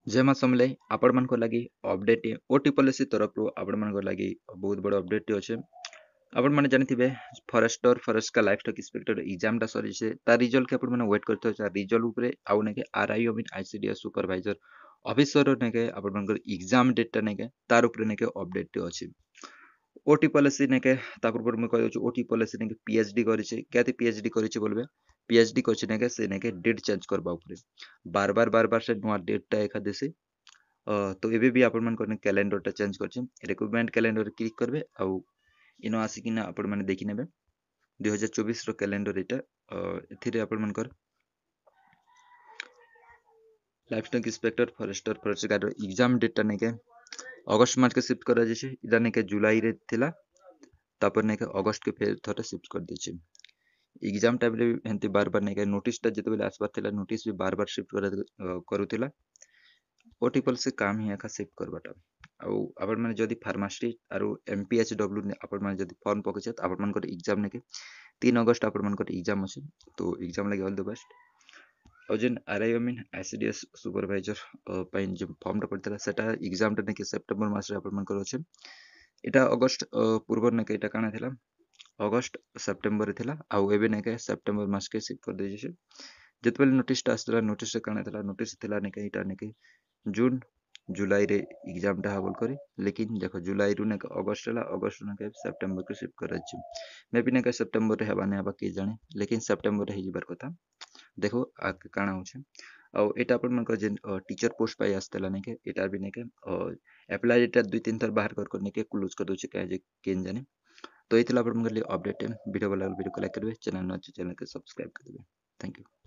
जय मां समले आपण मन को लगी अपडेट ओटी पॉलिसी तरफ रो आपण मन को लगी बहुत बड़ अपडेट अच्छे। आपण मैंने जानी फरेस्टर फरेस्ट का लाइफ स्टॉक इंस्पेक्टर एग्जाम टा सरी से तार रिजल्ट के आपण मैंने वेट करते हो रिजल्ट ऊपर आउ ने के आरआई मीन आईसीडीएस सुपरवाइजर ऑफिसर ने के आपण मन को एग्जाम डेट टा ने के तार ऊपर ने के अपडेट अछि। ओटी पॉलिसी ने के ता पूर्व में कह ओटी पॉलिसी ने के पीएचडी करिছে केते पीएचडी करिছে बोलबे पीएचडी करछि ने के से ने के डेट चेंज करबा ऊपर बार बार से नुआ डेट टा एका देसी तो एबे भी आपण मन को कैलेंडर टा चेंज करछि रिक्रूटमेंट कैलेंडर क्लिक करबे आउ इनो आसिकिना आपण माने देखि नेबे 2024 रो कैलेंडर एटा एथिरे आपण मनकर livestock inspector forester forest guard exam date टा नेके अगस्त मास के शिफ्ट करा जेछि इदा नेके जुलाई रे थिला तापर नेके अगस्त के फेर थोड़ा शिफ्ट कर देछि। एग्जाम टाइम रे हेंती बार बार नेके नोटिस टा जते बेले आसबार थिला नोटिस भी बार बार शिफ्ट करूथिला ओटीपल से काम ही एका शिफ्ट करबाटा आउ आपण माने जदी फार्मासी आरो एमपीएचडब्ल्यू ने आपण माने जदी फॉर्म पकेछत आपण मन को एग्जाम नेके 3 अगस्त आपण मन को एग्जाम अछि तो एग्जाम लागि ऑल द बेस्ट। और जेन आरआई मीन आईसीडीएस सुपरवाइजर पाइन जे फॉर्म टा पड़तला सेटा एग्जाम टा नेके सेप्टेम्बर मास रे आपण मन को अछि एटा अगस्त पूर्व नेके एटा काना थिला अगस्त सेप्टेम्बर रे थिला आउ एबे नेके सेप्टेम्बर मास के शिफ्ट कर देछि जतबेल नोटिस टा आसला नोटिस काना थिला नोटिस थिला नेके एटा नेके जून जुलाई रे एग्जाम टा हबल करी लेकिन देखो जुलाई रु ने अगस्त ला अगस्त ने सेप्टेम्बर के शिफ्ट कर अछि मे भी ने सेप्टेम्बर रे हेबा ने हेबा के जाने लेकिन सेप्टेम्बर रे हिबार कथा देखो आ काना होचे और एटा अपन मन को जे टीचर पोस्ट पाई आस्तला ने के एटा भी ने के अप्लाई एटा 2-3 थर बाहर कर ने के क्लोज कर दोचे के जे केन जाने तो एतला अपन मन के अपडेट वीडियो वाला वीडियो को लाइक करबे चैनल न चैनल के सब्सक्राइब कर देबे थैंक यू।